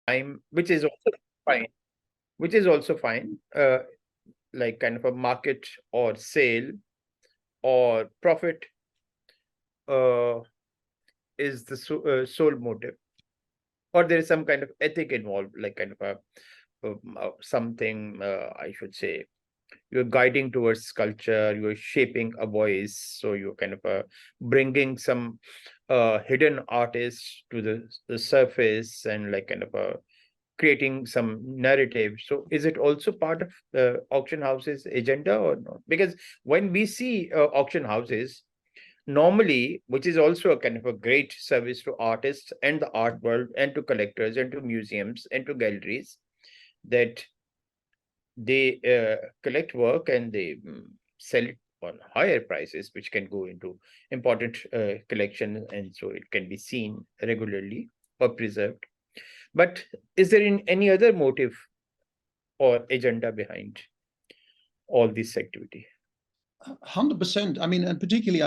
time, which is also fine, like kind of a market or sale or profit uh, is the sole motive, or there is some kind of ethic involved, like kind of something, I should say, you're guiding towards culture, you're shaping a voice, so you're kind of bringing some hidden artists to the surface, and like kind of creating some narrative. So is it also part of the auction house's agenda or not? Because when we see auction houses normally, which is also a kind of a great service to artists and the art world and to collectors and to museums and to galleries, that they collect work and they sell it on higher prices, which can go into important collection, and so it can be seen regularly or preserved. But is there any other motive or agenda behind all this activity? 100%. I mean, and particularly,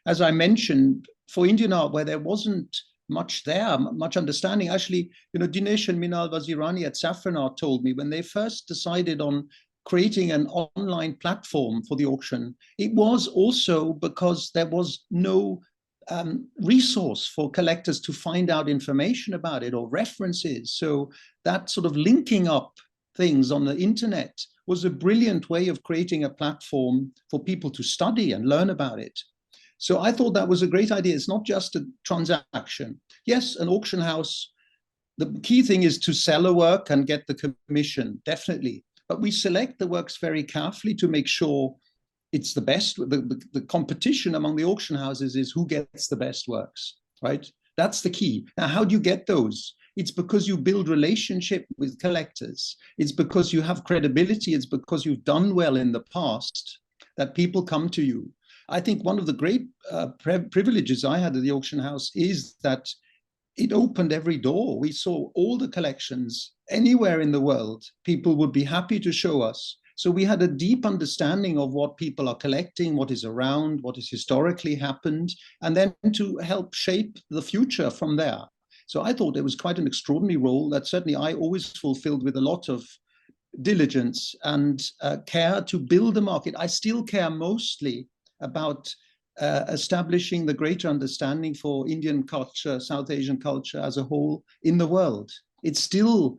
as I mentioned, for Indian art, where there wasn't much understanding. Actually, Dinesh and Minal Vazirani at Saffron Art told me when they first decided on creating an online platform for the auction, it was also because there was no resource for collectors to find out information about it or references. So that sort of linking up things on the internet was a brilliant way of creating a platform for people to study and learn about it. So I thought that was a great idea. It's not just a transaction. Yes, an auction house, the key thing is to sell a work and get the commission, definitely. But we select the works very carefully to make sure it's the best. The competition among the auction houses is who gets the best works, right? That's the key. Now, how do you get those? It's because you build relationship with collectors. It's because you have credibility. It's because you've done well in the past that people come to you. I think one of the great privileges I had at the auction house is that it opened every door. We saw all the collections anywhere in the world. People would be happy to show us. So we had a deep understanding of what people are collecting, what is around, what has historically happened, and then to help shape the future from there. So I thought it was quite an extraordinary role that certainly I always fulfilled with a lot of diligence and care to build a market. I still care mostly about establishing the greater understanding for Indian culture, South Asian culture as a whole in the world. It's still,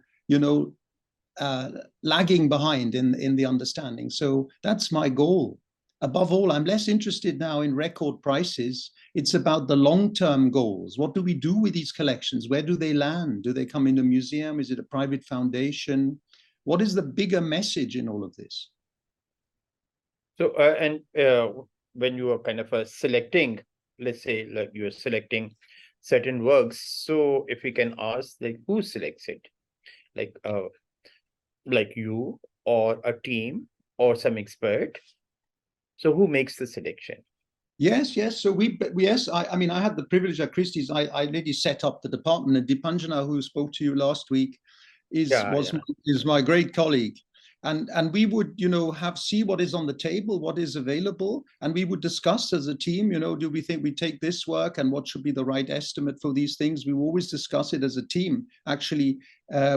lagging behind in the understanding. So that's my goal. Above all, I'm less interested now in record prices. It's about the long-term goals. What do we do with these collections? Where do they land? Do they come in a museum? Is it a private foundation? What is the bigger message in all of this? So, when you are kind of selecting, let's say, like you're selecting certain works, so if we can ask, like, who selects it? Like you or a team or some expert? So who makes the selection? Yes. So I mean, I had the privilege at Christie's. I already set up the department, and Dipanjana, who spoke to you last week, is my great colleague. And we would, see what is on the table, what is available, and we would discuss as a team, do we think we take this work and what should be the right estimate for these things? We always discuss it as a team. Actually,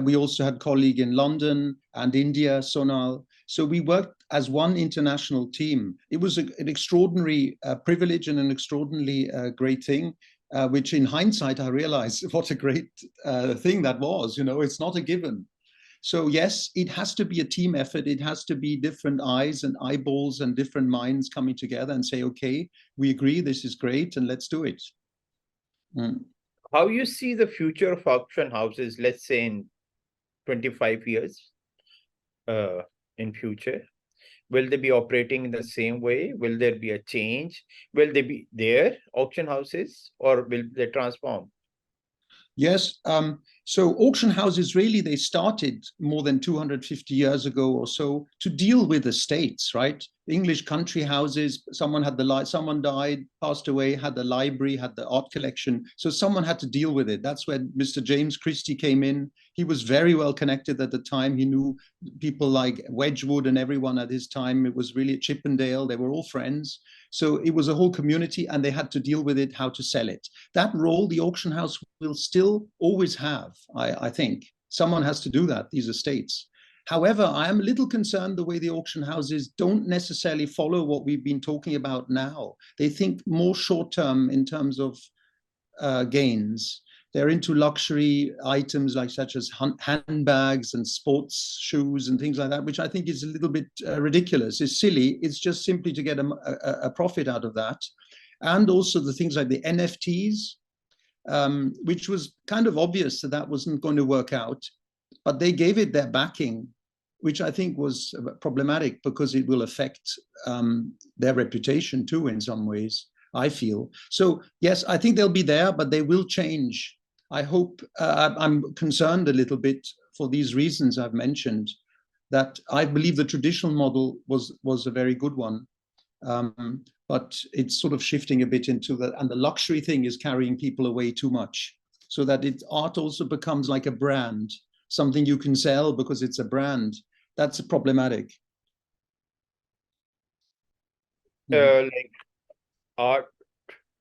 we also had colleague in London and India, Sonal. So we worked as one international team. It was an extraordinary privilege and an extraordinarily great thing. Which in hindsight, I realized what a great thing that was. It's not a given. So yes, it has to be a team effort. It has to be different eyes and eyeballs and different minds coming together and say, okay, we agree, this is great, and let's do it. How you see the future of auction houses, let's say in 25 years in future? Will they be operating in the same way? Will there be a change? Will they be there, auction houses, or will they transform? Yes. So auction houses, really, they started more than 250 years ago or so to deal with estates, right? English country houses, someone died, passed away, had the library, had the art collection. So someone had to deal with it. That's where Mr. James Christie came in. He was very well connected at the time. He knew people like Wedgwood and everyone at his time. It was really Chippendale. They were all friends. So it was a whole community, and they had to deal with it, how to sell it. That role the auction house will still always have. have, I think. Someone has to do that, these estates. However, I am a little concerned the way the auction houses don't necessarily follow what we've been talking about now. They think more short-term in terms of gains. They're into luxury items like such as handbags and sports shoes and things like that, which I think is a little bit ridiculous. It's silly. It's just simply to get a profit out of that. And also the things like the NFTs, which was kind of obvious that wasn't going to work out, but they gave it their backing, which I think was problematic because it will affect their reputation too in some ways, I feel. So yes, I think they'll be there, but they will change. I hope. I'm concerned a little bit for these reasons I've mentioned, that I believe the traditional model was a very good one. But it's sort of shifting a bit into and the luxury thing is carrying people away too much, so that art also becomes like a brand, something you can sell because it's a brand. That's problematic. Like art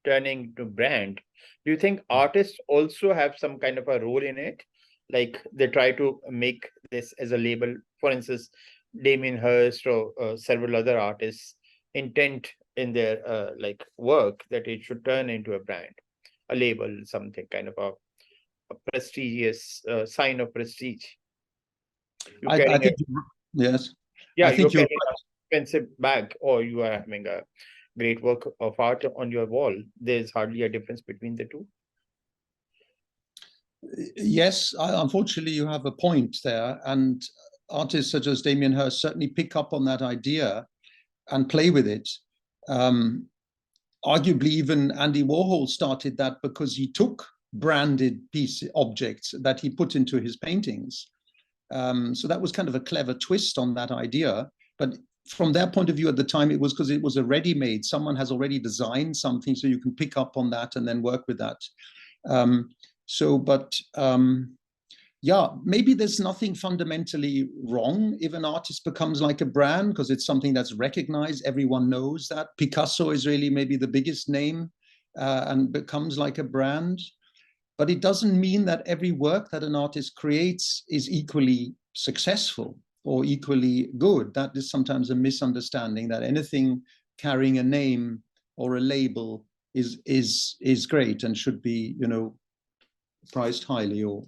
turning to brand, do you think artists also have some kind of a role in it? Like they try to make this as a label. For instance, Damien Hirst or several other artists intent in their like work that it should turn into a brand, a label, something kind of a prestigious sign of prestige. I think, yes. Yeah, I think you're you're carrying an expensive bag, or you are having a great work of art on your wall. There's hardly a difference between the two. Yes, unfortunately, you have a point there, and artists such as Damien Hirst certainly pick up on that idea and play with it. Arguably, even Andy Warhol started that because he took branded objects that he put into his paintings. So that was kind of a clever twist on that idea. But from their point of view at the time, it was because it was a ready-made. Someone has already designed something, so you can pick up on that and then work with that. Yeah, maybe there's nothing fundamentally wrong if an artist becomes like a brand, because it's something that's recognized. Everyone knows that. Picasso is really maybe the biggest name and becomes like a brand. But it doesn't mean that every work that an artist creates is equally successful or equally good. That is sometimes a misunderstanding, that anything carrying a name or a label is great and should be, priced highly, or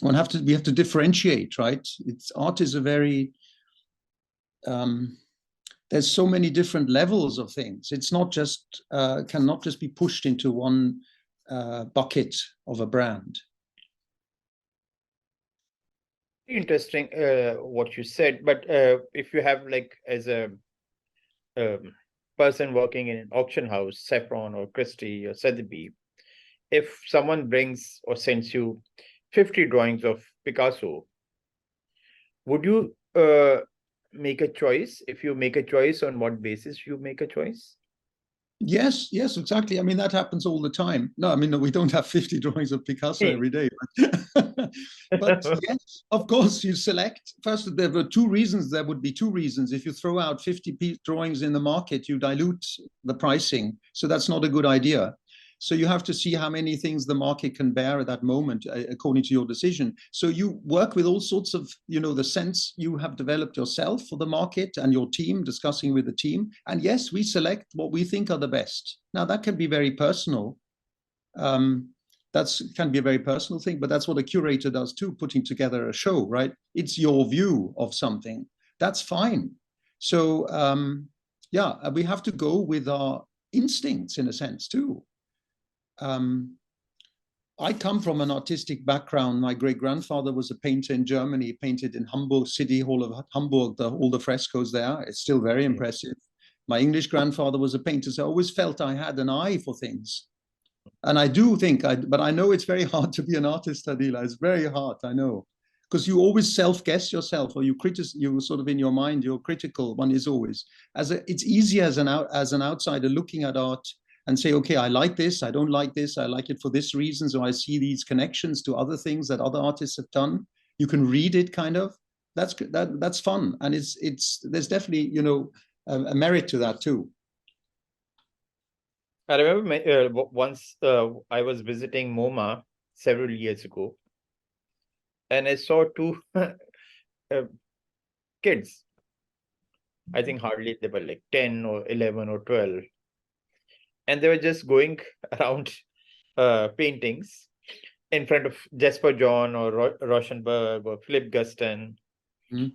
we have to differentiate, right? Art is a very there's so many different levels of things. It's not just cannot just be pushed into one bucket of a brand. Interesting what you said, but if you have like as a person working in an auction house, Saffron or Christie or Sotheby's, if someone brings or sends you 50 drawings of Picasso, would you make a choice? If you make a choice, on what basis you make a choice? Yes, exactly. I mean, that happens all the time. No, I mean, no, we don't have 50 drawings of Picasso every day. But yes, of course, you select. First, there were two reasons. There would be two reasons. If you throw out 50 drawings in the market, you dilute the pricing. So that's not a good idea. So you have to see how many things the market can bear at that moment, according to your decision. So you work with all sorts of, the sense you have developed yourself for the market and your team, discussing with the team. And yes, we select what we think are the best. Now, that can be very personal. That can be a very personal thing, but that's what a curator does too, putting together a show, right? It's your view of something. That's fine. So, we have to go with our instincts in a sense too. I come from an artistic background. My great-grandfather was a painter in Germany. He painted in Hamburg, City Hall of Hamburg, all the frescoes there. It's still very impressive. My English grandfather was a painter, so I always felt I had an eye for things. And I do think, but I know it's very hard to be an artist, Adila. It's very hard, I know. Because you always self-guess yourself, or you sort of in your mind, you're critical. One is always. It's easier as an outsider looking at art and say, okay, I like this, I don't like this, I like it for this reason, so I see these connections to other things that other artists have done. You can read it kind of. That's fun, and there's definitely a merit to that too. I remember once I was visiting MoMA several years ago, and I saw two kids. I think hardly they were like 10 or 11 or 12. And they were just going around paintings in front of Jesper John or Rauschenberg or Philip Guston. Mm.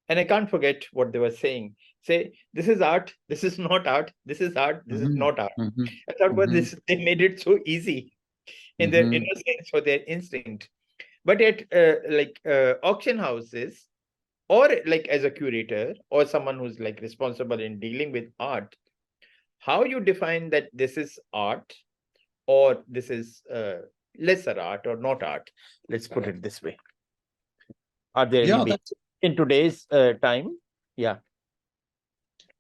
And I can't forget what they were saying. Say, this is art, this is not art, this is art, this is not art. I thought, well, they made it so easy in their innocence or their instinct. But at auction houses, or like as a curator or someone who's like responsible in dealing with art, how you define that this is art or this is lesser art or not art? Let's put it this way. Are there any big in today's time? Yeah.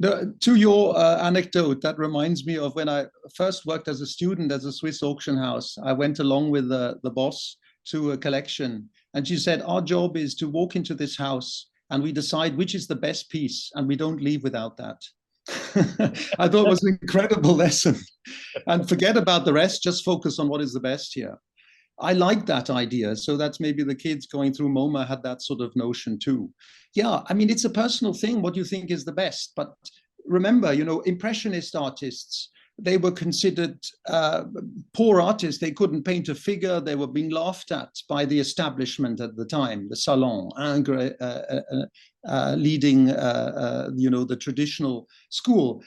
To your anecdote, that reminds me of when I first worked as a student at a Swiss auction house. I went along with the boss to a collection, and she said, our job is to walk into this house and we decide which is the best piece, and we don't leave without that. I thought it was an incredible lesson. And forget about the rest, just focus on what is the best here. I like that idea. So that's maybe the kids going through MoMA had that sort of notion too. Yeah, I mean, it's a personal thing, what you think is the best. But remember, you know, Impressionist artists, they were considered poor artists. They couldn't paint a figure. They were being laughed at by the establishment at the time, the salon, leading, you know, the traditional school.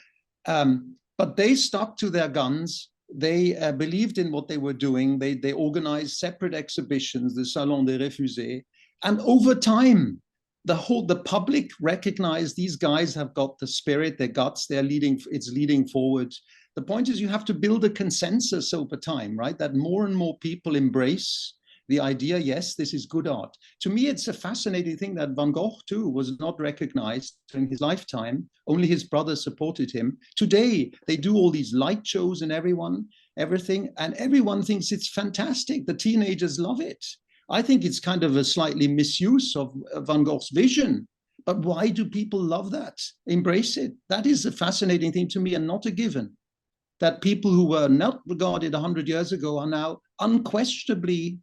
But they stuck to their guns. They believed in what they were doing. They organized separate exhibitions, the Salon des Refusés. And over time, the public recognized these guys have got the spirit, their guts, it's leading forward. The point is you have to build a consensus over time, right? That more and more people embrace the idea, yes, this is good art. To me, it's a fascinating thing that Van Gogh, too, was not recognized in his lifetime. Only his brother supported him. Today, they do all these light shows and everything, and everyone thinks it's fantastic. The teenagers love it. I think it's kind of a slightly misuse of Van Gogh's vision. But why do people love that, embrace it? That is a fascinating thing to me and not a given. That people who were not regarded 100 years ago are now unquestionably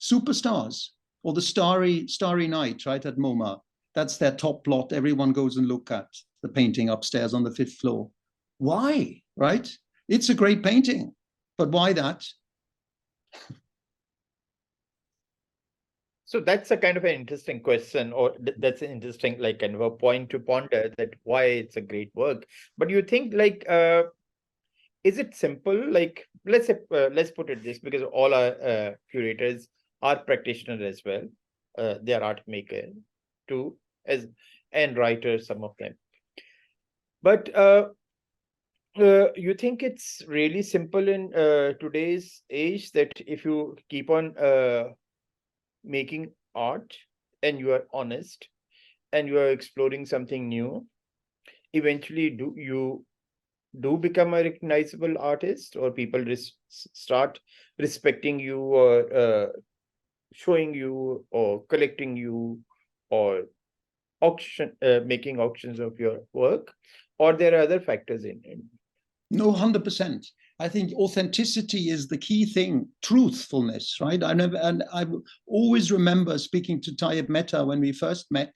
superstars, or the Starry Night, right, at MoMA. That's their top plot. Everyone goes and look at the painting upstairs on the 5th floor. Why, right? It's a great painting, but why that? So that's a kind of an interesting question, or that's an interesting, like, kind of a point to ponder, that why it's a great work. But you think, like, is it simple? Like, let's say, let's put it this, because all our curators are practitioners as well. They are art makers too, and writers, some of them. But you think it's really simple in today's age that if you keep on making art and you are honest and you are exploring something new, eventually you do become a recognizable artist, or people start respecting you, or showing you, or collecting you, or making auctions of your work, or there are other factors in it? No, 100%. I think authenticity is the key thing, truthfulness, right? I always remember speaking to Tayyip Mehta when we first met.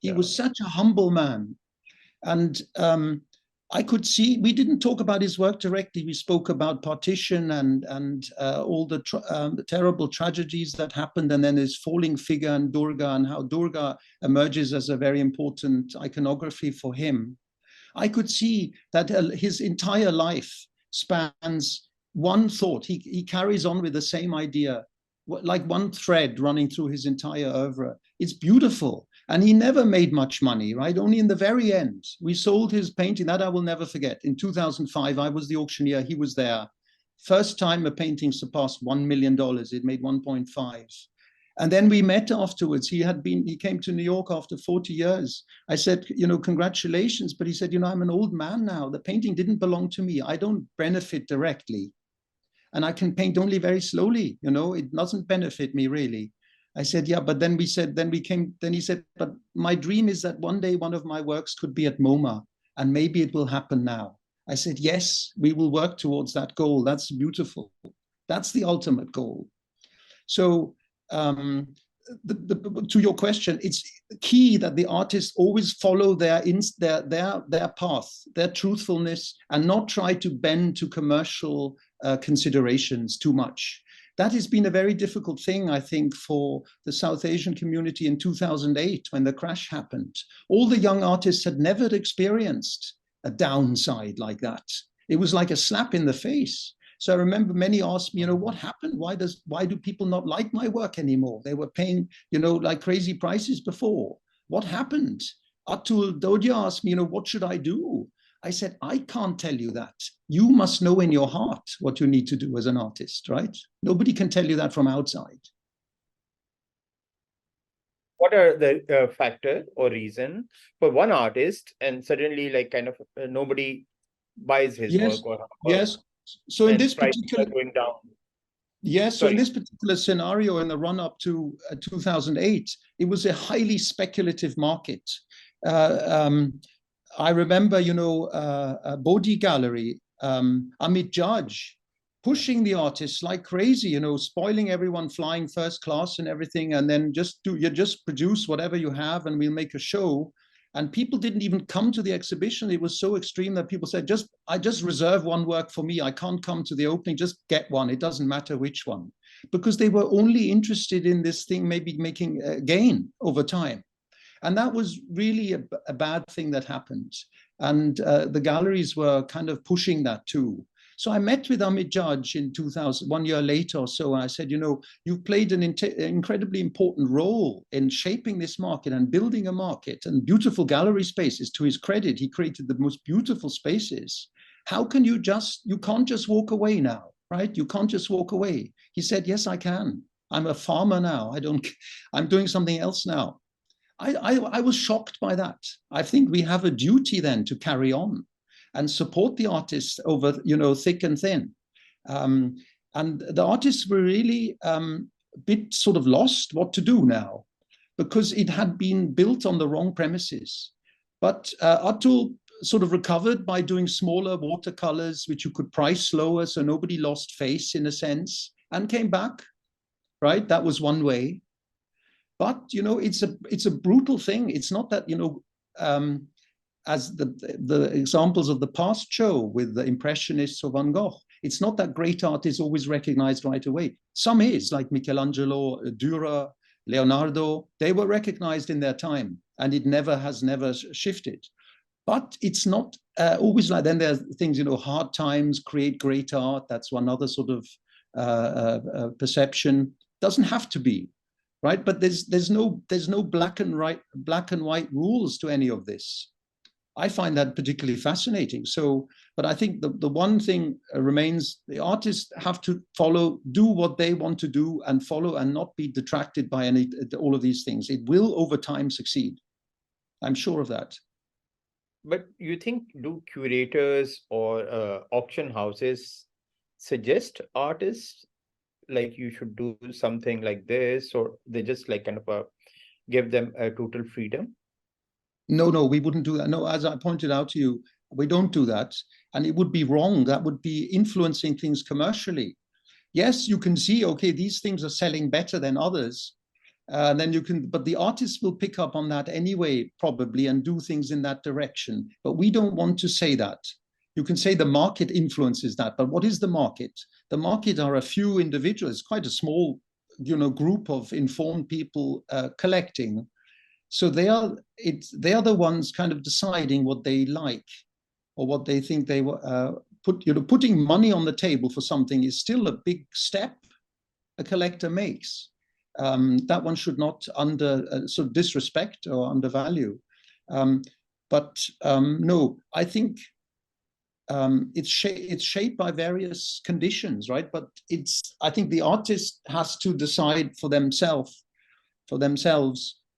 He was such a humble man. And I could see, we didn't talk about his work directly. We spoke about partition and all the terrible tragedies that happened, and then his falling figure and Durga, and how Durga emerges as a very important iconography for him. I could see that his entire life spans one thought. He carries on with the same idea, like one thread running through his entire oeuvre. It's beautiful. And he never made much money, right? Only in the very end. We sold his painting, that I will never forget. In 2005, I was the auctioneer, he was there. First time a painting surpassed $1 million, it made 1.5. And then we met afterwards. He came to New York after 40 years. I said, you know, congratulations. But he said, you know, I'm an old man now. The painting didn't belong to me. I don't benefit directly. And I can paint only very slowly, you know, it doesn't benefit me really. I said, yeah, but then he said, but my dream is that one day one of my works could be at MoMA, and maybe it will happen now. I said, yes, we will work towards that goal. That's beautiful. That's the ultimate goal. So to your question, it's key that the artists always follow their path, their truthfulness, and not try to bend to commercial considerations too much. That has been a very difficult thing, I think, for the South Asian community in 2008 when the crash happened. All the young artists had never experienced a downside like that. It was like a slap in the face. So I remember many asked me, what happened? Why do people not like my work anymore? They were paying, like crazy prices before. What happened? Atul Dodia asked me, what should I do? I said, I can't tell you that. You must know in your heart what you need to do as an artist, right? Nobody can tell you that from outside. What are the factor or reason for one artist and suddenly like kind of nobody buys his work or yes. So in this particular going down. Yes, so in this particular scenario, in the run-up to 2008, it was a highly speculative market. I remember, Bodhi Gallery, Amit Judge, pushing the artists like crazy, spoiling everyone, flying first class and everything, and then just produce whatever you have, and we'll make a show. And people didn't even come to the exhibition. It was so extreme that people said, I just reserve one work for me. I can't come to the opening, just get one. It doesn't matter which one. Because they were only interested in this thing, maybe making a gain over time. And that was really a bad thing that happened. And the galleries were kind of pushing that too. So I met with Amit Judge in 2000, 1 year later or so. And I said, you've played an incredibly important role in shaping this market and building a market and beautiful gallery spaces. To his credit, he created the most beautiful spaces. How can you can't just walk away now, right? You can't just walk away. He said, yes, I can. I'm a farmer now. I'm doing something else now. I was shocked by that. I think we have a duty then to carry on and support the artists over, thick and thin. And the artists were really a bit sort of lost what to do now, because it had been built on the wrong premises. But Atul sort of recovered by doing smaller watercolors, which you could price lower, so nobody lost face in a sense, and came back, right? That was one way. But, it's a brutal thing. It's not that, as the examples of the past show with the Impressionists or Van Gogh, it's not that great art is always recognized right away. Some is, like Michelangelo, Dürer, Leonardo, they were recognized in their time, and it has never shifted. But it's not always like, then there's things, hard times create great art. That's one other sort of perception. Doesn't have to be, right? But there's no black and white rules to any of this. I find that particularly fascinating. So, but I think the one thing remains: the artists have to do what they want to do, and follow, and not be detracted by all of these things. It will over time succeed. I'm sure of that. But you think, do curators or auction houses suggest artists like you should do something like this, or they just like kind of give them a total freedom? No, we wouldn't do that. No, as I pointed out to you, we don't do that. And it would be wrong. That would be influencing things commercially. Yes, you can see, okay, these things are selling better than others. But the artists will pick up on that anyway, probably, and do things in that direction. But we don't want to say that. You can say the market influences that, but what is the market? The market are a few individuals, quite a small, group of informed people collecting. So they are the ones kind of deciding what they like, or what they think they putting money on the table for something is still a big step a collector makes. That one should not sort of disrespect or undervalue. No, I think it's shaped by various conditions, right? But I think the artist has to decide for themselves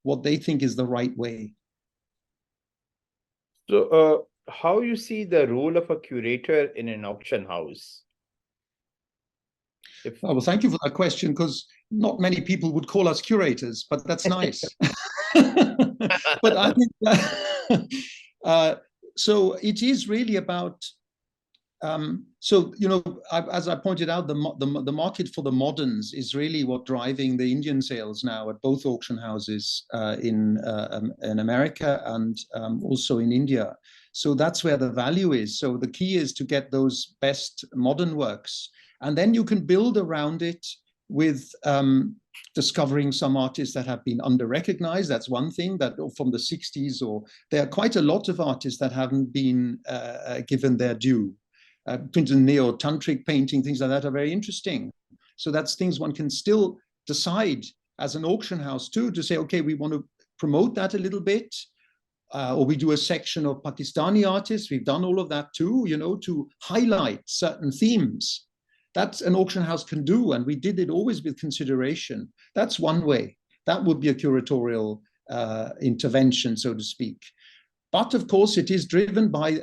what they think is the right way. So how you see the role of a curator in an auction house? Well, thank you for that question, because not many people would call us curators, but that's nice. But I think so it is really about So, you know, as I pointed out, the market for the moderns is really what driving the Indian sales now at both auction houses in America and also in India. So that's where the value is. So the key is to get those best modern works, and then you can build around it with discovering some artists that have been under-recognized. That's one thing, that from the 60s, or there are quite a lot of artists that haven't been given their due. Neo-tantric painting, things like that are very interesting. So that's things one can still decide as an auction house too, to say, okay, we want to promote that a little bit, or we do a section of Pakistani artists. We've done all of that too, you know, to highlight certain themes. That's an auction house can do, and we did it always with consideration. That's one way. That would be a curatorial intervention, so to speak. But of course, it is driven by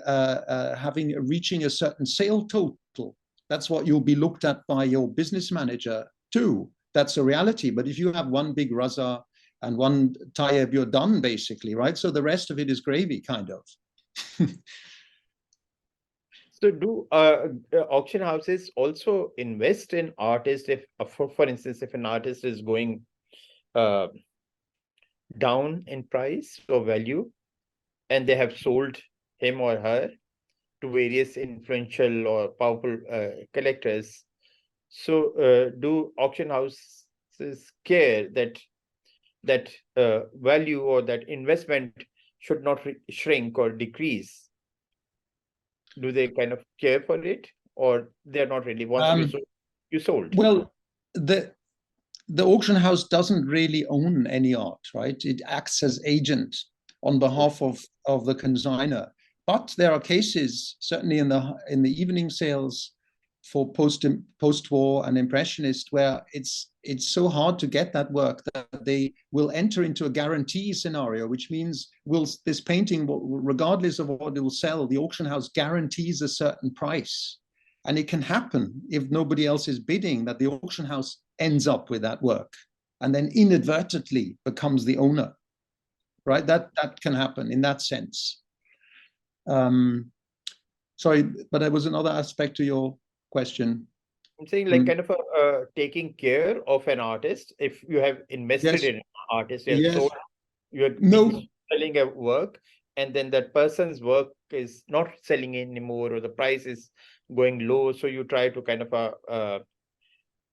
reaching a certain sale total. That's what you'll be looked at by your business manager too. That's a reality. But if you have one big raza and one tayyib, you're done basically, right? So the rest of it is gravy, kind of. So do auction houses also invest in artists? If, for instance, if an artist is going down in price or value, and they have sold him or her to various influential or powerful collectors. So do auction houses care that value or that investment should not shrink or decrease? Do they kind of care for it, or they're not really? Once you sold. Well, the auction house doesn't really own any art, right? It acts as agent on behalf of the consigner. But there are cases, certainly in the evening sales for post-war and impressionist, where it's so hard to get that work that they will enter into a guarantee scenario, which means this painting, regardless of what it will sell, the auction house guarantees a certain price. And it can happen, if nobody else is bidding, that the auction house ends up with that work and then inadvertently becomes the owner. Right, that can happen in that sense. Sorry, but there was another aspect to your question. I'm saying like kind of taking care of an artist. If you have invested in an artist, you have sold, you are selling a work, and then that person's work is not selling anymore, or the price is going low, so you try to kind of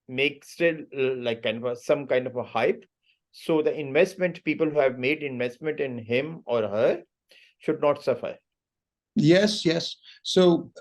make still like kind of some kind of a hype. So the investment, people who have made investment in him or her, should not suffer. Yes, yes. So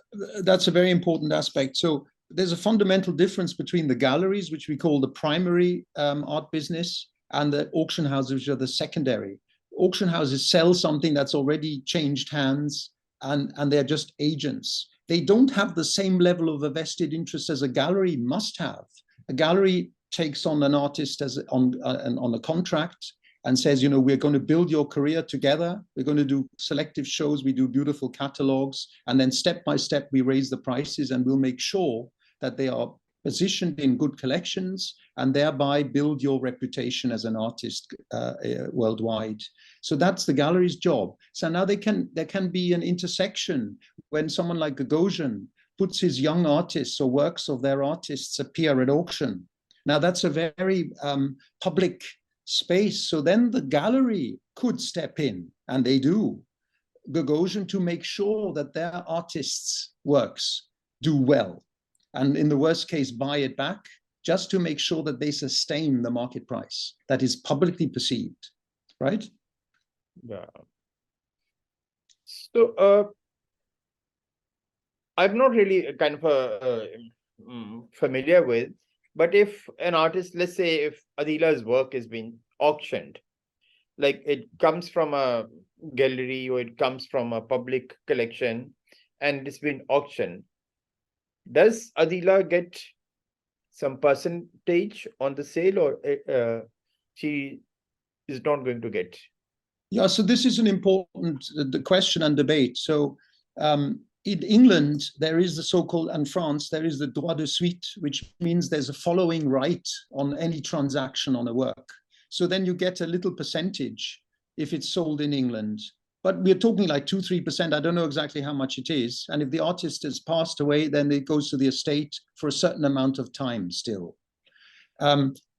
that's a very important aspect. So there's a fundamental difference between the galleries, which we call the primary art business, and the auction houses, which are the secondary. Auction houses sell something that's already changed hands, and they're just agents. They don't have the same level of a vested interest as a gallery must have. A gallery takes on an artist on a contract and says, you know, we're going to build your career together. We're going to do selective shows. We do beautiful catalogs. And then step by step, we raise the prices, and we'll make sure that they are positioned in good collections, and thereby build your reputation as an artist worldwide. So that's the gallery's job. So now there can be an intersection when someone like Gagosian puts his young artists or works of their artists appear at auction. Now that's a very public space. So then the gallery could step in, and they do, Gagosian, to make sure that their artists' works do well. And in the worst case, buy it back, just to make sure that they sustain the market price that is publicly perceived, right? Yeah. So I'm not really kind of familiar with, but if an artist, let's say if Adila's work is being auctioned, like it comes from a gallery or it comes from a public collection and it's been auctioned, does Adila get some percentage on the sale, or she is not going to get? Yeah, so this is an important question and debate. So in England, there is the so-called, and France, there is the droit de suite, which means there's a following right on any transaction on a work. So then you get a little percentage if it's sold in England. but we're talking like 2-3%. I don't know exactly how much it is. And if the artist has passed away, then it goes to the estate for a certain amount of time still.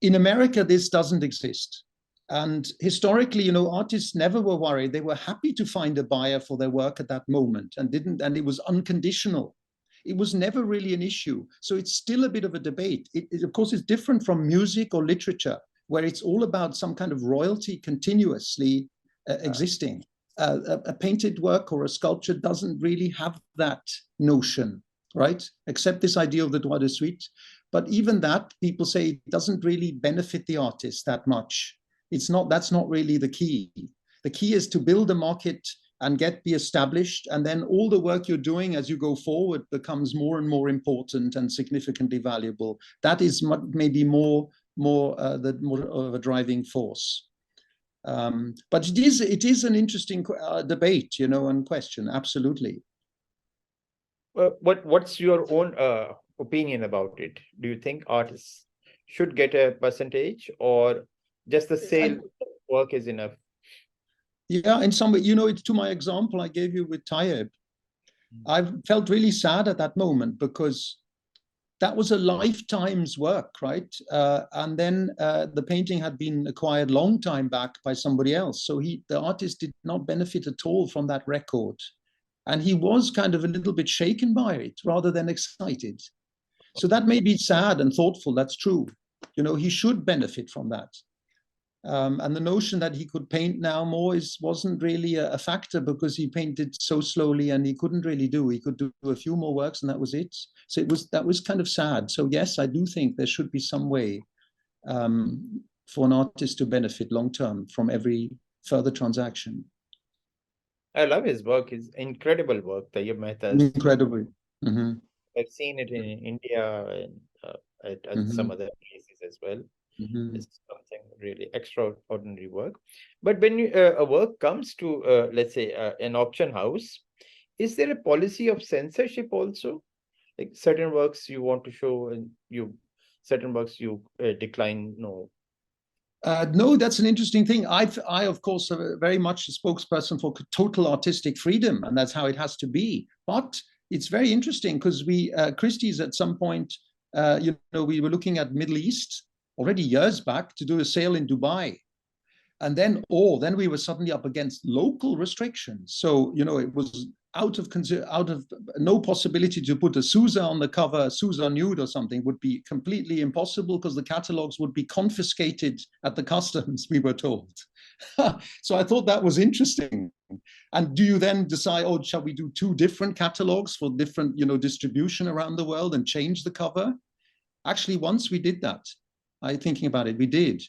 In America, this doesn't exist. And historically, you know, artists never were worried. They were happy to find a buyer for their work at that moment, and it was unconditional. It was never really an issue. So it's still a bit of a debate. Of course, it's different from music or literature, where it's all about some kind of royalty continuously existing. A painted work or a sculpture doesn't really have that notion, right? Except this idea of the droit de suite. But even that, people say it doesn't really benefit the artist that much. That's not really the key. The key is to build a market and be established, and then all the work you're doing as you go forward becomes more and more important and significantly valuable. That is maybe more of a driving force. But it is an interesting debate, you know, and question. Absolutely. What's your own opinion about it? Do you think artists should get a percentage, or just the sale work is enough? Yeah, in some way, you know, it's to my example I gave you with Tayyip. I felt really sad at that moment because that was a lifetime's work, right? And then the painting had been acquired long time back by somebody else. So the artist did not benefit at all from that record. And he was kind of a little bit shaken by it rather than excited. So that may be sad and thoughtful, that's true. You know, he should benefit from that. And the notion that he could paint now more wasn't really a factor, because he painted so slowly and he couldn't really he could do a few more works and that was it. So that was kind of sad. So yes, I do think there should be some way for an artist to benefit long term from every further transaction. I love his work. His incredible work, Tayyip Mehta's. Incredibly. Mm-hmm. I've seen it in India and at some other places as well. It's something really extraordinary work. But when a work comes to, let's say, an auction house, is there a policy of censorship also? Like certain works you want to show and certain works you decline? No. No, that's an interesting thing. I of course, am very much a spokesperson for total artistic freedom, and that's how it has to be. But it's very interesting because Christie's at some point, you know, we were looking at Middle East already years back to do a sale in Dubai. And then we were suddenly up against local restrictions. So, you know, it was out of no possibility to put a Sousa on the cover. Sousa nude or something would be completely impossible because the catalogs would be confiscated at the customs, we were told. So I thought that was interesting. And do you then decide, oh, shall we do 2 different catalogs for different, you know, distribution around the world and change the cover? Actually, once we did that, thinking about it, we did.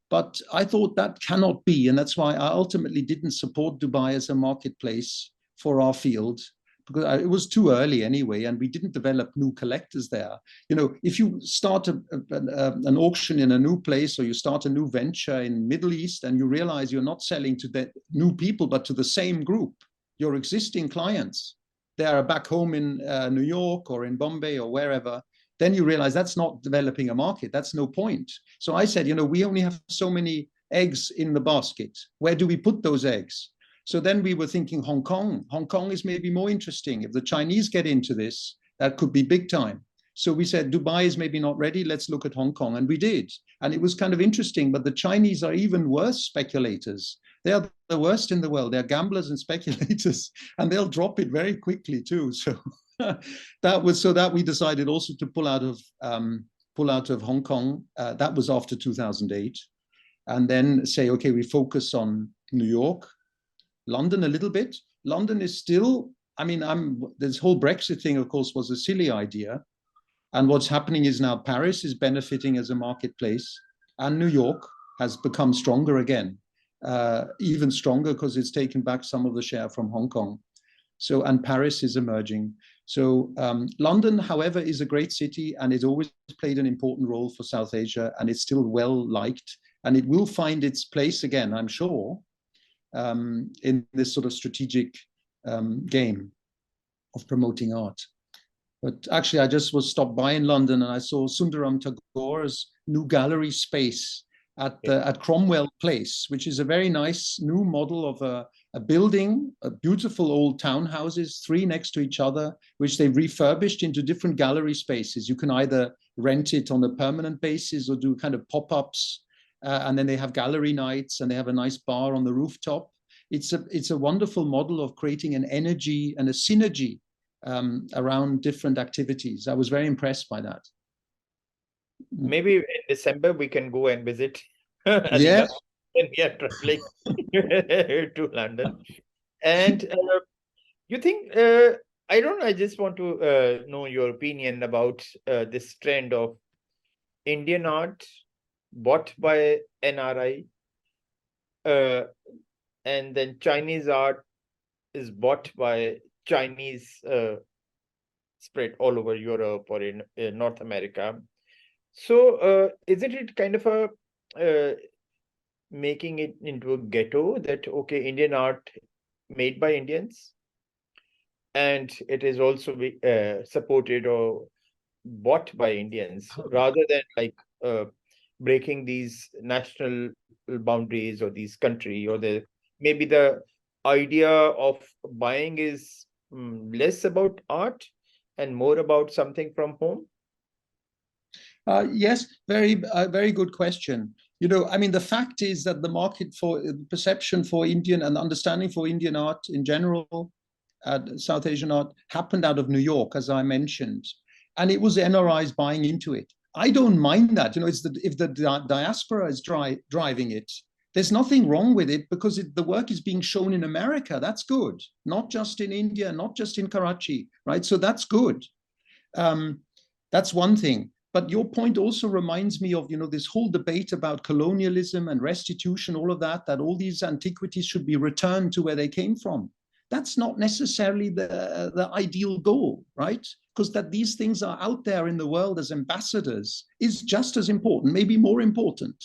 But I thought that cannot be. And that's why I ultimately didn't support Dubai as a marketplace for our field, because it was too early anyway, and we didn't develop new collectors there. You know, if you start an auction in a new place, or you start a new venture in Middle East, and you realize you're not selling to the new people, but to the same group, your existing clients, they are back home in New York or in Bombay or wherever, then you realize that's not developing a market. That's no point. So I said, you know, we only have so many eggs in the basket. Where do we put those eggs? So then we were thinking Hong Kong. Hong Kong is maybe more interesting. If the Chinese get into this, that could be big time. So we said, Dubai is maybe not ready. Let's look at Hong Kong. And we did. And it was kind of interesting. But the Chinese are even worse speculators. They are the worst in the world. They're gamblers and speculators. And they'll drop it very quickly too. So that we decided also to pull out of Hong Kong. That was after 2008, and then say, okay, we focus on New York, London a little bit. London is still, I mean, this whole Brexit thing, of course, was a silly idea, and what's happening is now Paris is benefiting as a marketplace, and New York has become stronger again, even stronger because it's taken back some of the share from Hong Kong. So, and Paris is emerging. So London, however, is a great city, and it's always played an important role for South Asia, and it's still well liked, and it will find its place again, I'm sure, in this sort of strategic game of promoting art. But actually, I just was stopped by in London, and I saw Sundaram Tagore's new gallery space, at Cromwell Place, which is a very nice new model of a building, a beautiful old townhouses, 3 next to each other, which they've refurbished into different gallery spaces. You can either rent it on a permanent basis or do kind of pop-ups. And then they have gallery nights and they have a nice bar on the rooftop. It's a wonderful model of creating an energy and a synergy around different activities. I was very impressed by that. Maybe in December we can go and visit Yeah. when we are traveling to London. And you think, I don't know, I just want to know your opinion about this trend of Indian art bought by NRI, and then Chinese art is bought by Chinese, spread all over Europe or in North America. So isn't it kind of a making it into a ghetto that, okay, Indian art made by Indians, and it is also supported or bought by Indians, rather than like breaking these national boundaries or these country, or maybe the idea of buying is less about art and more about something from home? Yes, very good question. You know, I mean, the fact is that the market for perception for Indian and understanding for Indian art in general, South Asian art, happened out of New York, as I mentioned, and it was NRIs buying into it. I don't mind that. You know, if the diaspora is driving it, there's nothing wrong with it, because the work is being shown in America. That's good, not just in India, not just in Karachi, right? So that's good. That's one thing. But your point also reminds me of, you know, this whole debate about colonialism and restitution, all of that all these antiquities should be returned to where they came from. That's not necessarily the ideal goal, right? Because that these things are out there in the world as ambassadors is just as important, maybe more important.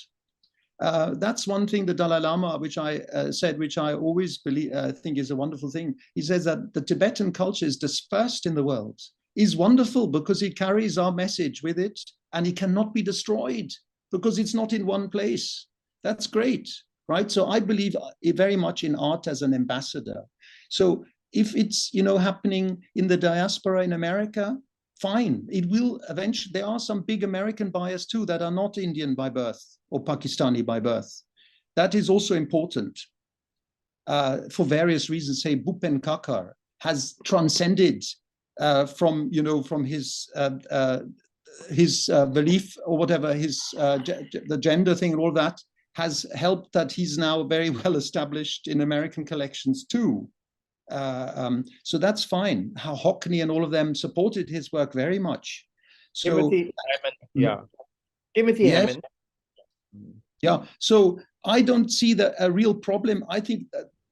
That's one thing the Dalai Lama, which I said, which I always believe, think is a wonderful thing. He says that the Tibetan culture is dispersed in the world, is wonderful because it carries our message with it, and it cannot be destroyed because it's not in one place. That's great, right? So I believe very much in art as an ambassador. So if it's, you know, happening in the diaspora in America, fine. It will eventually. There are some big American buyers too that are not Indian by birth or Pakistani by birth. That is also important for various reasons. Say Bhupen Kakar has transcended from, you know, from his belief or whatever, the gender thing and all that has helped that he's now very well established in American collections too. So that's fine. How Hockney and all of them supported his work very much. So Timothy Hammond, yeah. Timothy yes. Hammond. Yeah. So I don't see a real problem. I think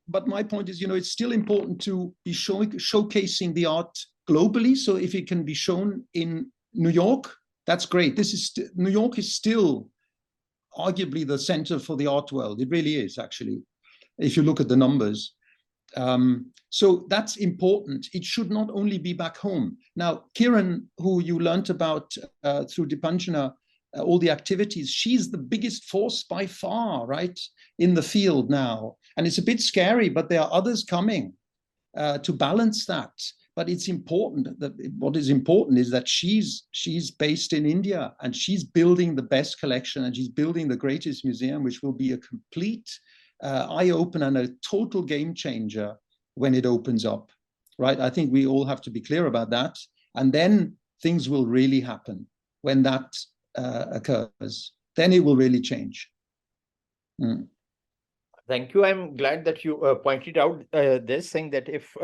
but my point is, you know, it's still important to be showcasing the art globally. So if it can be shown in New York, that's great. New York is still arguably the center for the art world. It really is, actually, if you look at the numbers. So that's important. It should not only be back home. Now, Kiran, who you learned about through Dipanjana, all the activities, she's the biggest force by far, right, in the field now. And it's a bit scary, but there are others coming to balance that. But it's important that what is important is that she's based in India, and she's building the best collection, and she's building the greatest museum, which will be a complete eye-opener and a total game changer when it opens up, right? I think we all have to be clear about that. And then things will really happen when that occurs. Then it will really change. Thank you. I'm glad that you pointed out this thing, that if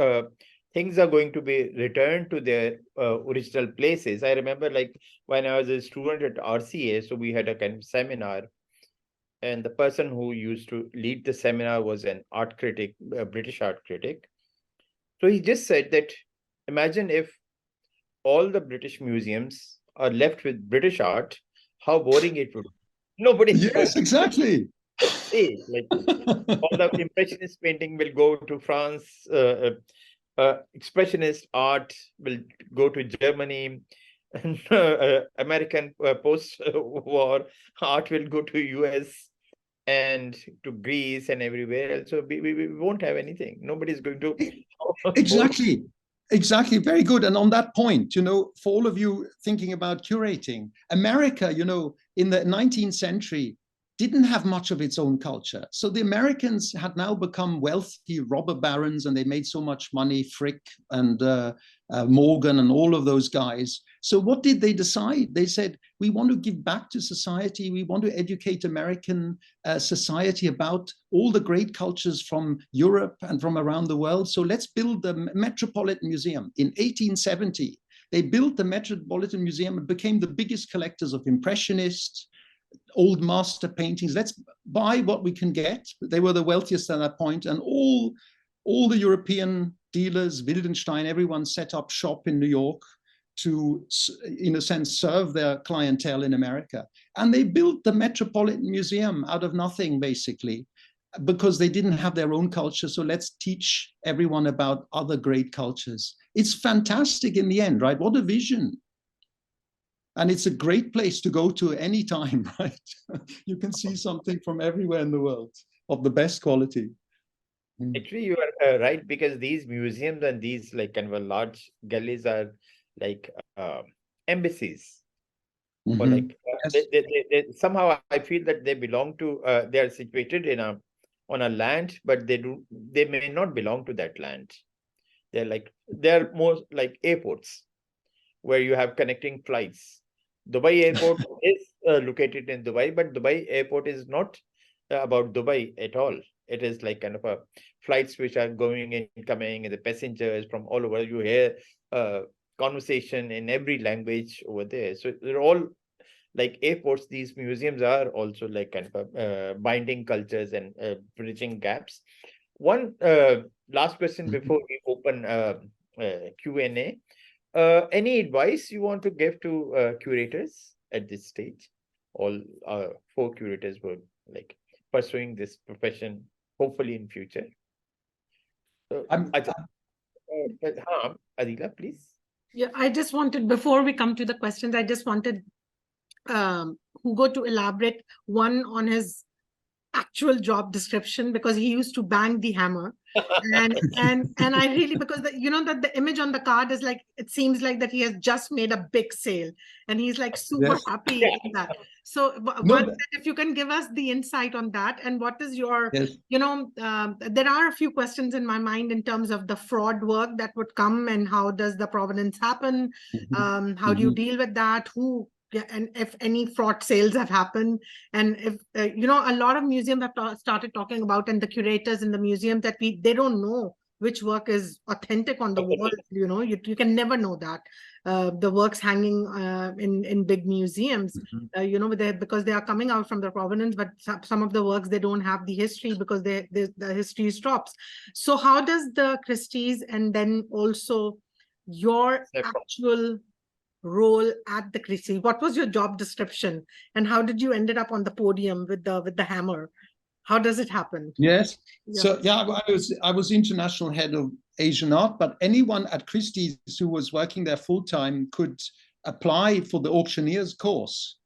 things are going to be returned to their original places. I remember, like, when I was a student at RCA, so we had a kind of seminar, and the person who used to lead the seminar was an art critic, a British art critic. So he just said that, imagine if all the British museums are left with British art, how boring it would be. Nobody. Yes, exactly. Like, all the Impressionist painting will go to France, Expressionist art will go to Germany, American post-war art will go to US and to Greece and everywhere else. So we won't have anything. Nobody's going to Exactly. Exactly. Very good. And on that point, for all of you thinking about curating, America, in the 19th century, didn't have much of its own culture. So the Americans had now become wealthy robber barons, and they made so much money, Frick and Morgan and all of those guys. So what did they decide? They said, we want to give back to society. We want to educate American society about all the great cultures from Europe and from around the world. So let's build the Metropolitan Museum. In 1870, they built the Metropolitan Museum and became the biggest collectors of Impressionists, old master paintings. Let's buy what we can get. They were the wealthiest at that point, and all the European dealers, Wildenstein, everyone set up shop in New York to, in a sense, serve their clientele in America. And they built the Metropolitan Museum out of nothing, basically, because they didn't have their own culture. So let's teach everyone about other great cultures. It's fantastic in the end, right? What a vision. And it's a great place to go to anytime, right? You can see something from everywhere in the world of the best quality. Actually, you are right, because these museums and these like kind of a large galleries are like embassies. Or like Yes. they somehow I feel that they belong to they are situated in on a land, but they may not belong to that land. They're more like airports where you have connecting flights. Dubai airport is located in Dubai, but Dubai airport is not about Dubai at all. It is like kind of a flights which are going and coming, and the passengers from all over. You hear conversation in every language over there. So they're all like airports. These museums are also like kind of binding cultures and bridging gaps. One last question before we open Q&A. Any advice you want to give to curators at this stage? All four curators were like pursuing this profession, hopefully in future. So, Adila, please. Yeah, I just wanted, before we come to the questions, I just wanted Hugo to elaborate one on his actual job description, because he used to bang the hammer. and I really, because that the image on the card is like, it seems like that he has just made a big sale and he's like super happy in that. So if you can give us the insight on that, and what is your, there are a few questions in my mind in terms of the fraud work that would come, and how does the provenance happen? How do you deal with that? And if any fraud sales have happened, and if a lot of museums have started talking about, and the curators in the museum, that they don't know which work is authentic on the wall. You can never know that. The works hanging in big museums, because they are coming out from the provenance, but some of the works, they don't have the history because the history stops. So how does the Christie's, and then also your actual role at the Christie, what was your job description, and how did you ended up on the podium with the hammer? How does it happen? Yes. So I was international head of Asian art, but anyone at Christie's who was working there full time could apply for the auctioneer's course.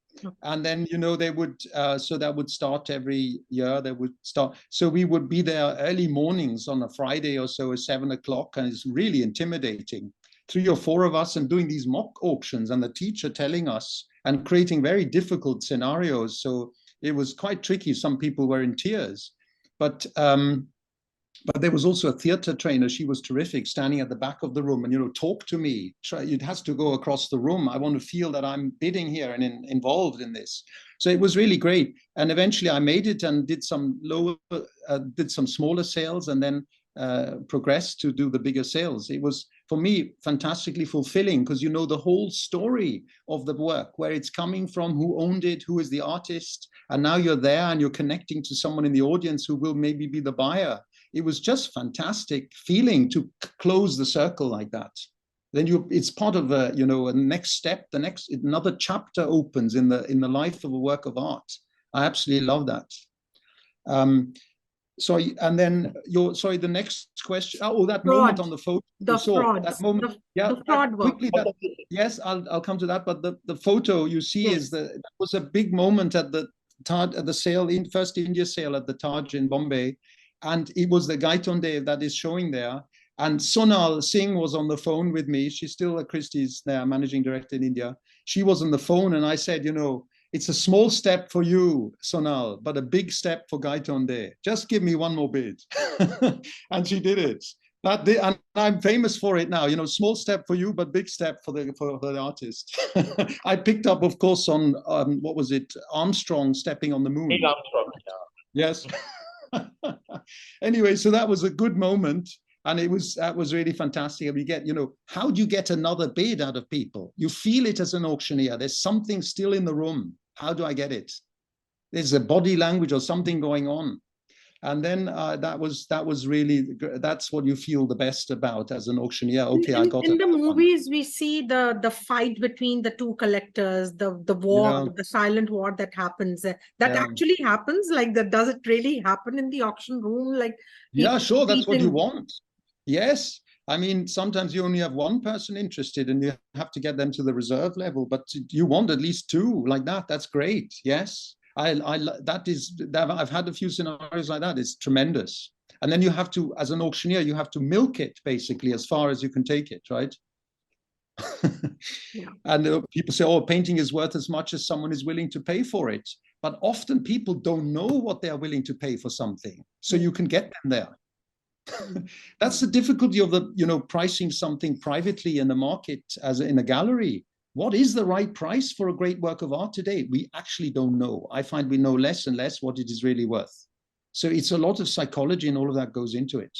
And then they would so that would start every year. They would start, so we would be there early mornings on a Friday or so at 7 o'clock, and it's really intimidating. 3 or 4 of us, and doing these mock auctions, and the teacher telling us and creating very difficult scenarios. So it was quite tricky. Some people were in tears, but there was also a theater trainer. She was terrific, standing at the back of the room and, talk to me. It has to go across the room. I want to feel that I'm bidding here and involved in this. So it was really great. And eventually I made it and did some smaller sales, and then progressed to do the bigger sales. It was, for me, fantastically fulfilling, because the whole story of the work, where it's coming from, who owned it, who is the artist, and now you're there and you're connecting to someone in the audience who will maybe be the buyer. It was just fantastic feeling to close the circle like that. Then it's part of a next step. Another chapter opens in the life of a work of art. I absolutely love that. Sorry, and then the next question. Oh, that Fraud. moment on the photo. The fraud. That moment. The fraud work. Quickly. Yes, I'll come to that. But the photo you see Yes. that was a big moment at the Taj, at the sale in first India sale at the Taj in Bombay, and it was the Gaitonde that is showing there. And Sonal Singh was on the phone with me. She's still at Christie's there, managing director in India. She was on the phone, and I said, you know, it's a small step for you, Sonal, but a big step for Gaitonde. Just give me one more bid. And she did it. And I'm famous for it now. You know, small step for you, but big step for the artist. I picked up, of course, on what was it, Armstrong stepping on the moon. Neil Armstrong. Yes. Anyway, so that was a good moment. And that was really fantastic. And we get, you know, how do you get another bid out of people? You feel it as an auctioneer. There's something still in the room. How do I get it? There's a body language or something going on. And then that was really, that's what you feel the best about as an auctioneer. Okay, I got it. In the movies, we see the fight between the two collectors, the war, the silent war that happens. That actually happens. Like that, does it really happen in the auction room? Like, yeah, sure, that's what you want. Yes. I mean, sometimes you only have one person interested and you have to get them to the reserve level, but you want at least two like that. That's great. Yes. I've had a few scenarios like that. It's tremendous. And then you have to, as an auctioneer, you have to milk it basically as far as you can take it, right? Yeah. And people say, oh, painting is worth as much as someone is willing to pay for it. But often people don't know what they are willing to pay for something. So you can get them there. That's the difficulty of pricing something privately in the market as in a gallery. What is the right price for a great work of art today? We actually don't know. I find we know less and less what it is really worth. So it's a lot of psychology and all of that goes into it.